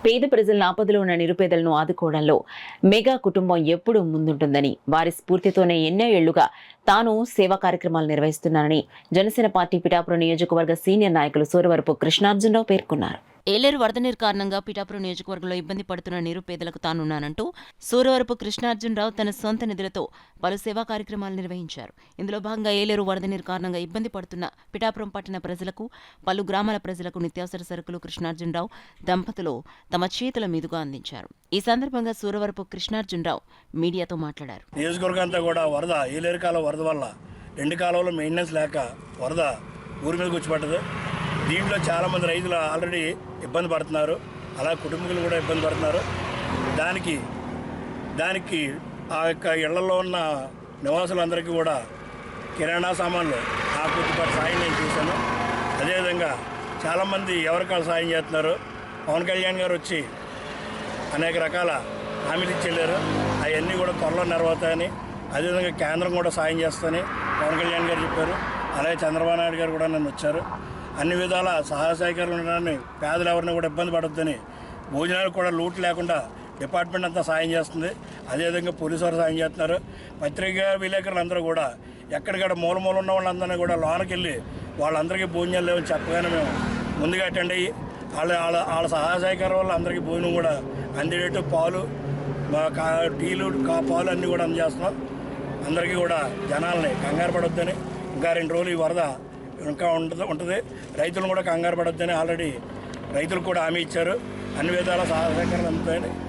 పేద ప్రజలను ఆపదలో ఉన్న నిరుపేదలను ఆదుకోవడంలో మెగా కుటుంబం ఎప్పుడూ ముందుంటుందని, వారి స్ఫూర్తితోనే ఎన్నో ఏళ్లుగా తాను సేవా కార్యక్రమాలు నిర్వహిస్తున్నానని జనసేన పార్టీ పిఠాపురం నియోజకవర్గ సీనియర్ నాయకులు సూరవరపు కృష్ణార్జునరావు పేర్కొన్నారు. ఏలేరు వరద నీరు కారణంగా పిఠాపురం నియోజకవర్గంలో ఇబ్బంది పడుతున్న నిరుపేదలకు తానున్నానంటూ సూరవరపు కృష్ణార్జునరావు తన సొంత నిధులతో పలు సేవా కార్యక్రమాలు నిర్వహించారు. ఇందులో భాగంగా ఏలేరు వరద నీరు కారణంగా ఇబ్బంది పడుతున్న పిఠాపురం పట్టణ ప్రజలకు, పలు గ్రామాల ప్రజలకు నిత్యావసర సరుకులు కృష్ణార్జునరావు దంపతులు తమ చేతుల మీదుగా అందించారు. ఈ సందర్భంగా సూరవరపు కృష్ణార్జునరావు మీడియాతో మాట్లాడారు. నియోజకవర్గం అంతా కూడా వరద, ఏలేరు కాలం వరద వల్ల 2 కాలువలో మెయింటెనెన్స్ లేక వరద ఊరి మీదకి వచ్చి పడ్డది. దీంట్లో చాలామంది రైతులు ఆల్రెడీ ఇబ్బంది పడుతున్నారు, అలా కుటుంబీకులు కూడా ఇబ్బంది పడుతున్నారు. దానికి ఆ యొక్క ఇళ్లలో ఉన్న నివాసులందరికీ కూడా కిరాణా సామాన్లు ఆ కొద్దిపాటి సాయం నేను చేశాను. అదేవిధంగా చాలామంది ఎవరికాలు సాయం చేస్తున్నారు. పవన్ కళ్యాణ్ గారు వచ్చి అనేక రకాల హామీలు ఇచ్చి వెళ్ళారు. అవన్నీ కూడా త్వరలో నెరవేరుతాయని, అదేవిధంగా కేంద్రం కూడా సాయం చేస్తానని పవన్ కళ్యాణ్ గారు చెప్పారు. అలాగే చంద్రబాబు నాయుడు గారు కూడా నన్ను వచ్చారు. అన్ని విధాల సహాయ సహకారాలు ఉండడాన్ని, పేదలు ఎవరిని కూడా ఇబ్బంది పడొద్దని, భోజనాలు కూడా లూట్ లేకుండా డిపార్ట్మెంట్ అంతా సాయం చేస్తుంది. అదేవిధంగా పోలీసు వారు సాయం చేస్తున్నారు. పత్రికా విలేకరులు అందరూ కూడా ఎక్కడికక్కడ మూల ఉన్న వాళ్ళందరినీ కూడా లోనకి వెళ్ళి వాళ్ళందరికీ భోజనాలు లేవని చెప్పగానే మేము ముందుగా అటెండ్ అయ్యి వాళ్ళ సహాయ సహకారం వల్ల అందరికీ భోజనం కూడా అందేటట్టు పాలు, టీలు, పాలు అన్నీ కూడా అందజేస్తున్నాం. అందరికీ కూడా జనాల్ని కంగారు పడొద్దని, ఇంకా 2 రోజులు ఈ వరద ఇంకా ఉంటుంది. రైతులను కూడా కంగారు పడొద్దని ఆల్రెడీ రైతులకు కూడా హామీ ఇచ్చారు. అన్ని విధాల సహాయ సహకారాలు అందుతాయని